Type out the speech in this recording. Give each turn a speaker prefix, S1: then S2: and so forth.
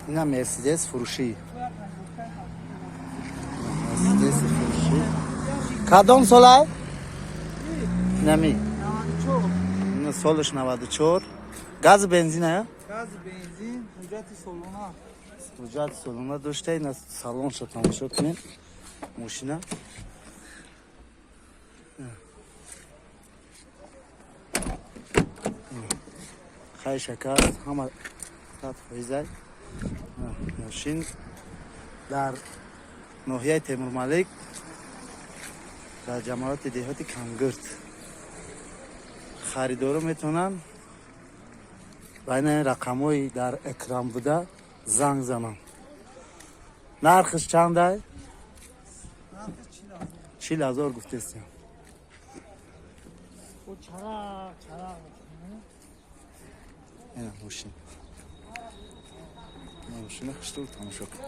S1: اینا مرسیدس فروشی. مرسیدس فروشی. کدام سالای؟ نمی. اینا سالش 94. گاز بنزین ها؟
S2: گاز بنزین، حجت سالونا.
S1: حجت سالونا داشته. اینا سالون شو تماشا کنین. ماشینا. خیلی شکر همه صد فیضای ماشین در ناحیه تیمور ملک در جماعت دهات کنگرد خریدارو میتونن بین رقمایی در اکرام بوده زنگ زنن. نرخش چنده؟ 40,000 گفتستیم. این ماشین خشتو تماشا کن.